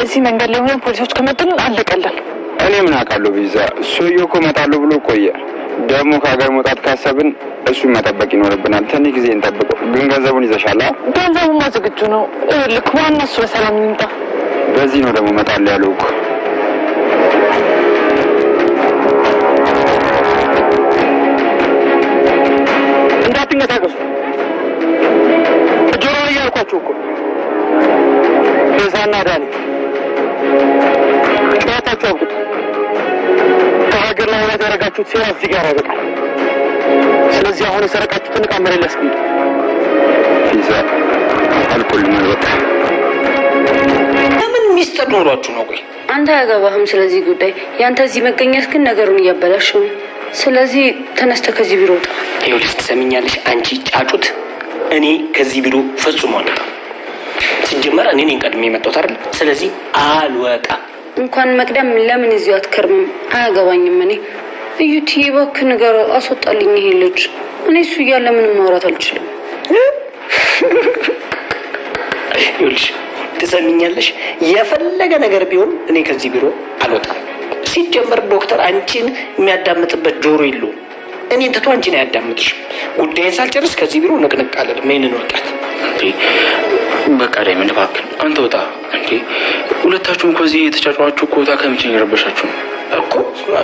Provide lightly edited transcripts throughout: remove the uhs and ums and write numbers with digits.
እዚህ መንገድ ላይ ሆነን ፖሊሶች ከመጡልን አለቀልን። እኔ ምን አውቃለሁ ቢዛ ሰውዬው እኮ እመጣለሁ ብሎ ቆየ። ደግሞ ከሀገር መውጣት ካሰብን እሱን መጠበቅ ይኖርብናል። ትንሽ ጊዜ እንጠብቀው። ግን ገንዘቡን ይዘሻል? ገንዘቡማ ዝግጁ ነው። ልክ ዋና እሱ በሰላም ይምጣ። በዚህ ነው ደግሞ እመጣለሁ ያለው እኮ። እንዳትንቀሳቀሱ ጆሮ እያልኳችሁ እኮ ቤዛና ዳኒ ጨዋታችሁ አብቁት። ከሀገር ላይ ያደረጋችሁት ሴራ እዚህ ጋር ያበቃል። ስለዚህ አሁን የሰረቃችሁትን ዕቃ መሬት ላይ አስቀምጡ። ቢዛ አልቆልም በቃ። ለምን ሚስጥር ኖሯችሁ ነው? ቆይ አንተ አያገባህም ስለዚህ ጉዳይ። ያንተ እዚህ መገኘት ግን ነገሩን እያበላሸው ነው። ስለዚህ ተነስተህ ከዚህ ቢሮ ውጣ። ይኸውልሽ ትሰሚኛለሽ? አንቺ ጫጩት፣ እኔ ከዚህ ቢሮ ፈጽሞ አልወጣም። ሲጀመር እኔ ነኝ ቀድሜ የመጣሁት አይደል? ስለዚህ አልወጣም። እንኳን መቅደም ለምን እዚሁ አትከርምም? አያገባኝም። እኔ እዩትዬ እባክህ ንገረው፣ አስወጣልኝ ይሄ ልጅ። እኔ እሱ እያለ ምንም ማውራት አልችልም። ይኸውልሽ ትሰሚኛለሽ? የፈለገ ነገር ቢሆን እኔ ከዚህ ቢሮ አልወጣም። ሲጀመር ዶክተር አንቺን የሚያዳምጥበት ጆሮ የለውም። እኔ ትቶ አንቺን አያዳምጥሽ። ጉዳይን ሳልጨርስ ከዚህ ቢሮ ንቅንቅ አልልም። ይሄንን ወጣት በቃ ዳይመንድ እባክህ አንተ ወጣ። እንዴ ሁለታችሁም ከዚህ የተጫጫዋችሁ እኮ ወጣ። ከምንጭኝ ረበሻችሁ እኮ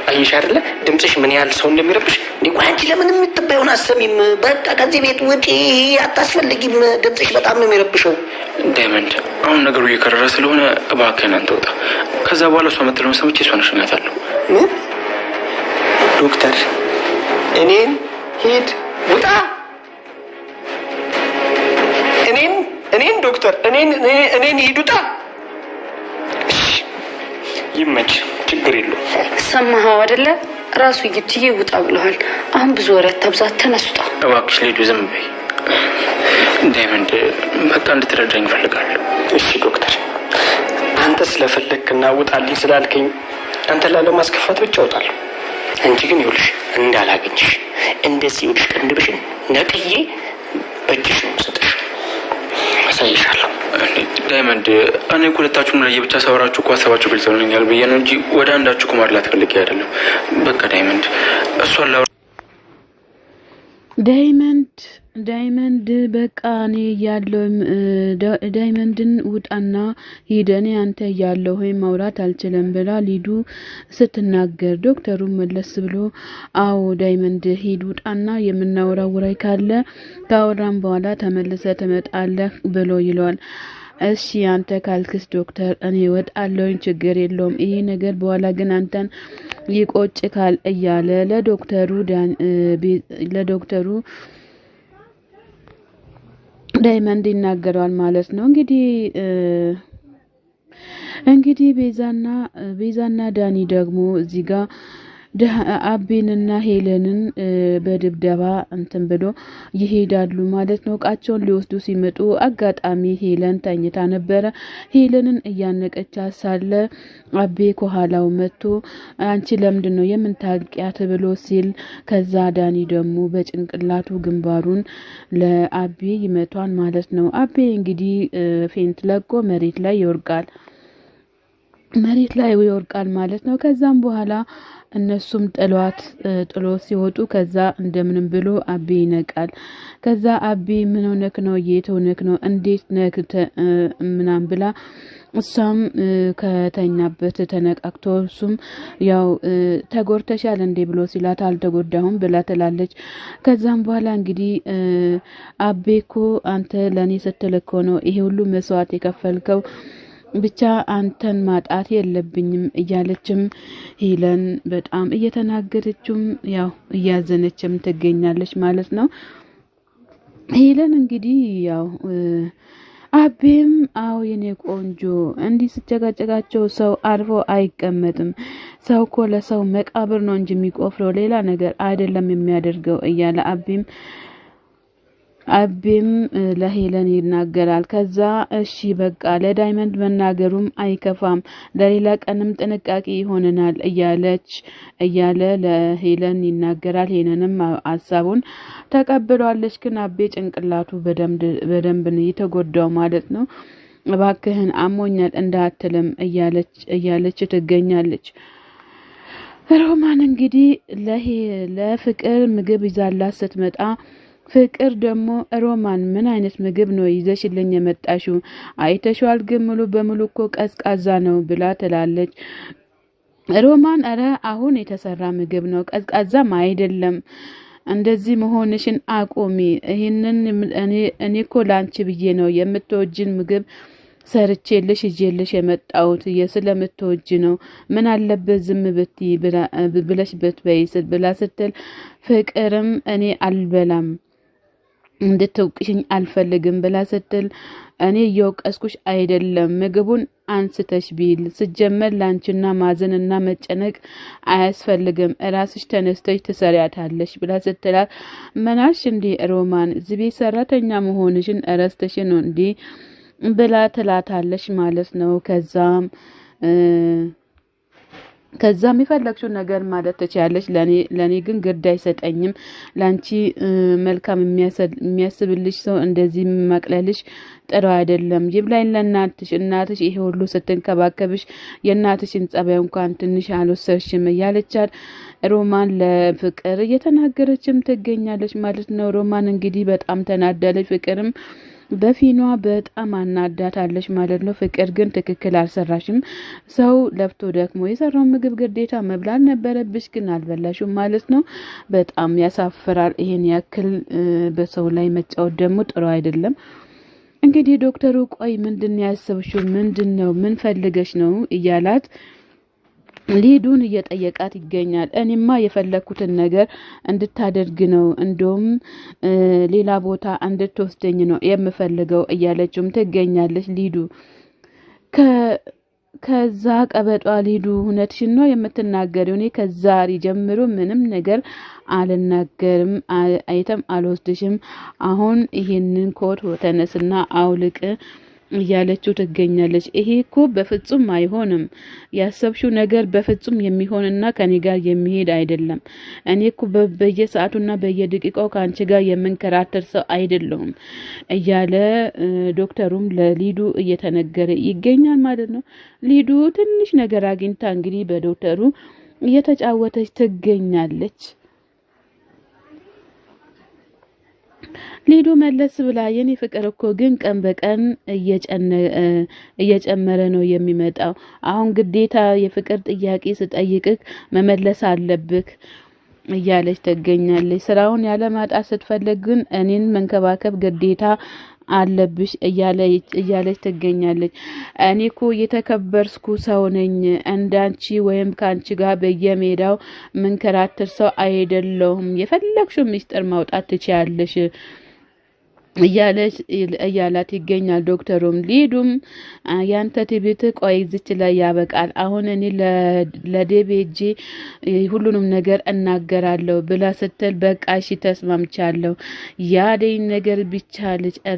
አይሽ አይደለ? ድምጽሽ ምን ያህል ሰው እንደሚረብሽ። እንዴ ቆይ አንቺ ለምን የምትባየውን አሰሚም? በቃ ከዚህ ቤት ውጪ፣ አታስፈልጊም። ድምጽሽ በጣም ነው የሚረብሸው። ዳይመንድ አሁን ነገሩ እየከረረ ስለሆነ እባክህን አንተ ወጣ። ከዛ በኋላ እሷ መጥለውን ሰምቼ እሷን እሸኛታለሁ። ዶክተር እኔን ሂድ ውጣ። እኔን ዶክተር እኔን ሂድ ውጣ። ይመች፣ ችግር የለውም። ሰማኸው አይደለ? ራሱ ይትዬ ውጣ ብለዋል። አሁን ብዙ ወሬ አታብዛት፣ ተነስ ውጣ። እባክሽ ልሂድ፣ ዝም በይ። ዳይመንድ በቃ እንድትረዳኝ እፈልጋለሁ። እሺ ዶክተር፣ አንተ ስለፈለግክና ውጣልኝ ስላልከኝ አንተ ላለማስከፋት ብቻ እወጣለሁ። አንቺ ግን ይኸውልሽ እንዳላገኝሽ እንደዚህ ይኸውልሽ ቅንድብሽን ነቅዬ በእጅሽ ነው የምሰጥሽ። አሳይሻለሁ። ዳይመንድ እኔ ሁለታችሁም ለየብቻ ሳወራችሁ እኮ ሀሳባችሁ ግልጽ ሆነኛል ብዬ ነው እንጂ ወደ አንዳችሁ ቁማር ላትፈልጊ አይደለም። በቃ ዳይመንድ እሷን ዳይመንድ በቃ እኔ ያለው ዳይመንድን ውጣና ሂደኔ አንተ ያለው ሆይ ማውራት አልችልም ብላ ሊዱ ስትናገር ዶክተሩ መለስ ብሎ አዎ ዳይመንድ ሂድ ውጣና የምናወራው ወሬ ካለ ካወራን በኋላ ተመልሰ ትመጣለህ ብሎ ይለዋል። እሺ አንተ ካልክስ ዶክተር እኔ ወጣለሁ፣ ችግር የለውም። ይሄ ነገር በኋላ ግን አንተን ይቆጭካል እያለ ለዶክተሩ ዳይመንድ ይናገራል ማለት ነው። እንግዲህ ቤዛና ዳኒ ደግሞ እዚህ ጋር አቤንና ሄለንን በድብደባ እንትን ብሎ ይሄዳሉ ማለት ነው። እቃቸውን ሊወስዱ ሲመጡ አጋጣሚ ሄለን ተኝታ ነበረ። ሄለንን እያነቀቻት ሳለ አቤ ከኋላው መጥቶ አንቺ ለምንድን ነው የምንታቂያት ብሎ ሲል ከዛ ዳኒ ደግሞ በጭንቅላቱ ግንባሩን ለአቤ ይመቷል ማለት ነው። አቤ እንግዲህ ፌንት ለቆ መሬት ላይ ይወርቃል ማለት ነው። ከዛም በኋላ እነሱም ጥሎ ሲወጡ ከዛ እንደምንም ብሎ አቤ ይነቃል። ከዛ አቤ ምን ሆነክ ነው? የት ሆነክ ነው? እንዴት ነክ ምናም ብላ እሷም ከተኛበት ተነቃቅቶ እሱም ያው ተጎድተሻል እንዴ ብሎ ሲላት አልተጎዳሁም ብላ ትላለች። ከዛም በኋላ እንግዲህ አቤኮ አንተ ለኔ ስትልኮ ነው ይሄ ሁሉ መስዋዕት የከፈልከው፣ ብቻ አንተን ማጣት የለብኝም እያለችም ሄለን በጣም እየተናገረችም ያው እያዘነችም ትገኛለች ማለት ነው። ሄለን እንግዲህ ያው አቤም አው የኔ ቆንጆ እንዲህ ስጨቃጨቃቸው ሰው አርፎ አይቀመጥም። ሰው እኮ ለሰው መቃብር ነው እንጂ የሚቆፍረው ሌላ ነገር አይደለም የሚያደርገው እያለ አቤም ለሄለን ይናገራል። ከዛ እሺ በቃ ለዳይመንድ መናገሩም አይከፋም፣ ለሌላ ቀንም ጥንቃቄ ይሆነናል እያለ ለሄለን ይናገራል። ሄለንም ሀሳቡን ተቀብሏለች። ግን አቤ ጭንቅላቱ በደንብ ነው የተጎዳው ማለት ነው። እባክህን አሞኛል እንዳትልም እያለች ትገኛለች። ሮማን እንግዲህ ለፍቅር ምግብ ይዛላት ስትመጣ ፍቅር ደግሞ ሮማን ምን አይነት ምግብ ነው ይዘሽልኝ የመጣሽው? አይተሽዋል ግን ሙሉ በሙሉ እኮ ቀዝቃዛ ነው ብላ ትላለች። ሮማን አረ አሁን የተሰራ ምግብ ነው ቀዝቃዛም አይደለም፣ እንደዚህ መሆንሽን አቆሚ። ይሄንን እኔ እኮ ላንቺ ብዬ ነው የምትወጂን ምግብ ሰርቼልሽ ይዤልሽ የመጣሁት ስለምትወጂ ነው። ምን አለበት ዝም ብትይ ብለሽ ብትበይ ብላ ስትል ፍቅርም እኔ አልበላም እንድትውቅሽኝ አልፈልግም ብላ ስትል እኔ እየወቀስኩሽ አይደለም፣ ምግቡን አንስተሽ ቢል ስጀመር ላንቺና ማዘንና መጨነቅ አያስፈልግም፣ ራስሽ ተነስተሽ ትሰሪያታለሽ ብላ ስትላት መናሽ እንዲ ሮማን ዝቤ ሰራተኛ መሆንሽን ረስተሽ ነው እንዲ ብላ ትላታለሽ ማለት ነው። ከዛም የፈለግሽው ነገር ማለት ትችያለሽ፣ ለኔ ግን ግድ አይሰጠኝም። ላንቺ መልካም የሚያስብልሽ ሰው እንደዚህ መቅለልሽ ጥሩ አይደለም። ይብላኝ ለእናትሽ፣ እናትሽ ይሄ ሁሉ ስትንከባከብሽ የእናትሽን ጸባይ እንኳን ትንሽ አልወሰድሽም እያለቻት ሮማን ለፍቅር እየተናገረችም ትገኛለች ማለት ነው። ሮማን እንግዲህ በጣም ተናደለች። ፍቅርም በፊኗ በጣም አናዳታለች ማለት ነው። ፍቅር ግን ትክክል አልሰራሽም፣ ሰው ለፍቶ ደክሞ የሰራው ምግብ ግዴታ መብላት ነበረብሽ ግን አልበላሽም ማለት ነው። በጣም ያሳፍራል። ይሄን ያክል በሰው ላይ መጫወት ደግሞ ጥሩ አይደለም። እንግዲህ ዶክተሩ ቆይ ምንድን ያሰብሽው ምንድነው? ምን ፈልገሽ ነው እያላት ሊዱን እየጠየቃት ይገኛል። እኔማ የፈለኩትን ነገር እንድታደርግ ነው፣ እንደውም ሌላ ቦታ እንድትወስደኝ ነው የምፈልገው እያለችም ትገኛለች ሊዱ። ከዛ ቀበጧ ሊዱ እውነትሽን ነው የምትናገሪው? እኔ ከዛሬ ጀምሮ ምንም ነገር አልናገርም፣ አይተም አልወስድሽም። አሁን ይሄንን ኮት ተነስና አውልቅ እያለችው ትገኛለች። ይሄ እኮ በፍጹም አይሆንም፣ ያሰብሽው ነገር በፍጹም የሚሆንና ከኔ ጋር የሚሄድ አይደለም። እኔ እኮ በየሰዓቱና በየደቂቃው ካንቺ ጋር የምንከራተር ሰው አይደለሁም እያለ ዶክተሩም ለሊዱ እየተነገረ ይገኛል ማለት ነው። ሊዱ ትንሽ ነገር አግኝታ እንግዲህ በዶክተሩ እየተጫወተች ትገኛለች። ሊዱ መለስ ብላ የኔ ፍቅር እኮ ግን ቀን በቀን እየጨመረ ነው የሚመጣው። አሁን ግዴታ የፍቅር ጥያቄ ስጠይቅክ መመለስ አለብክ እያለች ትገኛለች። ስራውን ያለ ማጣት ስትፈልግ ግን እኔን መንከባከብ ግዴታ አለብሽ እያለች ትገኛለች። እኔ እኮ የተከበርኩ ሰው ነኝ፣ እንዳንቺ ወይም ካንቺ ጋር በየሜዳው መንከራተር ሰው አይደለሁም። የፈለግሽው ሚስጥር ማውጣት ትችያለሽ እያላት ይገኛል ዶክተሩም። ሊዱም ያንተ ትዕቢት ቆይ ዝች ላይ ያበቃል፣ አሁን እኔ ለዴቤጄ ሁሉንም ነገር እናገራለሁ ብላ ስትል በቃ እሺ ተስማምቻለሁ፣ የአደይ ነገር ብቻ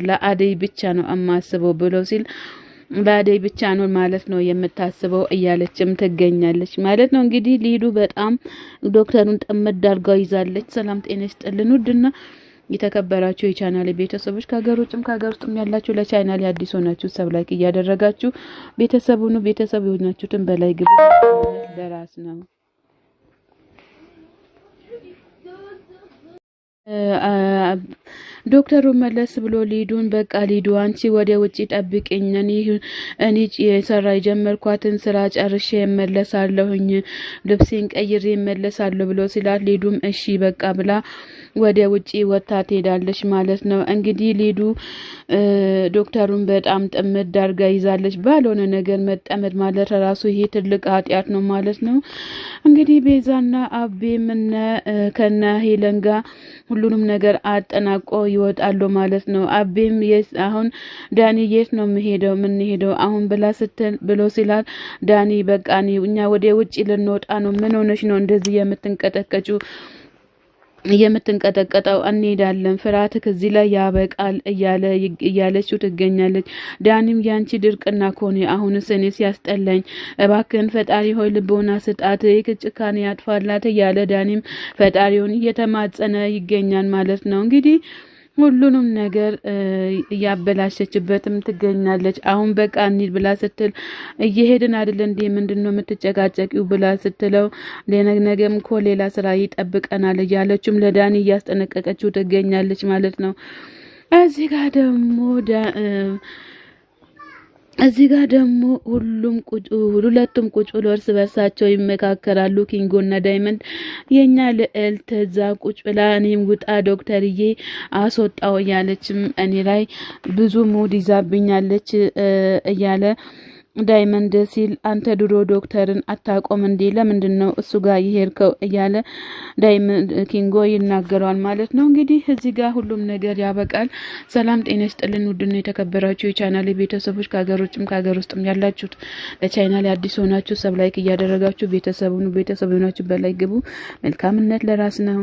ለአደይ ብቻ ነው የማስበው ብሎ ሲል ለአደይ ብቻ ነው ማለት ነው የምታስበው እያለችም ትገኛለች ማለት ነው። እንግዲህ ሊዱ በጣም ዶክተሩን ጥምድ አድርጋው ይዛለች። ሰላም ጤና ይስጥልን ውድና የተከበራችሁ የቻናሌ ቤተሰቦች ከሀገር ውጭም ከሀገር ውስጥም ያላችሁ ለቻናሌ አዲስ ሆናችሁ ሰብ ላይክ እያደረጋችሁ ቤተሰቡን ቤተሰብ የሆናችሁትን በላይ ግቡ ለራስ ነው። ዶክተሩ መለስ ብሎ ሊዱን በቃ ሊዱ አንቺ ወደ ውጪ ጠብቂኝ፣ እኔ የሰራ የጀመርኳትን ስራ ጨርሼ እመለሳለሁኝ፣ ልብሴን ቀይሬ እመለሳለሁ ብሎ ሲላት ሊዱም እሺ በቃ ብላ ወደ ውጪ ወጣ ትሄዳለች ማለት ነው። እንግዲህ ሊዱ ዶክተሩን በጣም ጥምድ አድርጋ ይዛለች። ባልሆነ ነገር መጠመድ ማለት ራሱ ይሄ ትልቅ ኃጢያት ነው ማለት ነው። እንግዲህ ቤዛና አቤም ከነ ሄለን ጋር ሁሉንም ነገር አጠናቆ ይወጣሉ ማለት ነው። አቤም አሁን ዳኒ የት ነው የምንሄደው አሁን ብሎ ሲላል ዳኒ በቃ እኛ ወደ ውጪ ልንወጣ ነው፣ ምን ሆነሽ ነው እንደዚህ የምትንቀጠቀጠው? እንሄዳለን፣ ፍርሃትህ እዚህ ላይ ያበቃል እያለችው ትገኛለች። ዳኒም ያንቺ ድርቅና ኮኔ አሁንስ እኔ ሲያስጠላኝ፣ እባክህን ፈጣሪ ሆይ ልቦና ስጣት፣ ጭካኔ ያጥፋላት እያለ ዳኒም ፈጣሪውን እየተማጸነ ይገኛል ማለት ነው። እንግዲህ ሁሉንም ነገር እያበላሸችበትም ትገኛለች። አሁን በቃ እንሂድ ብላ ስትል እየሄድን አይደል እንዴ ምንድነው የምትጨቃጨቂው ብላ ስትለው ለነገም እኮ ሌላ ስራ ይጠብቀናል እያለችም ለዳኒ እያስጠነቀቀችው ትገኛለች ማለት ነው። እዚህ ጋር ደግሞ ሁለቱም ቁጭ ብሎ እርስ በርሳቸው ይመካከራሉ። ኪንጎና ዳይመንድ የኛ ልዕልት እዛ ቁጭ ብላ እኔም ውጣ ዶክተርዬ አስወጣው እያለችም እኔ ላይ ብዙ ሙድ ይዛብኛለች እያለ ዳይመንድ ሲል አንተ ድሮ ዶክተርን አታቆም እንዴ ለምንድነው እሱ ጋር ይሄርከው እያለ ዳይመንድ ኪንጎ ይናገራል ማለት ነው። እንግዲህ እዚህ ጋር ሁሉም ነገር ያበቃል። ሰላም ጤና ይስጥልን ውድና የተከበራችሁ የቻናሌ ቤተሰቦች ከሀገር ውስጥም ያላችሁት ለቻናሌ አዲስ ሆናችሁ ሰብስክራይብ እያደረጋችሁ ቤተሰቡን ሆናችሁ በላይ ግቡ። መልካምነት ለራስ ነው።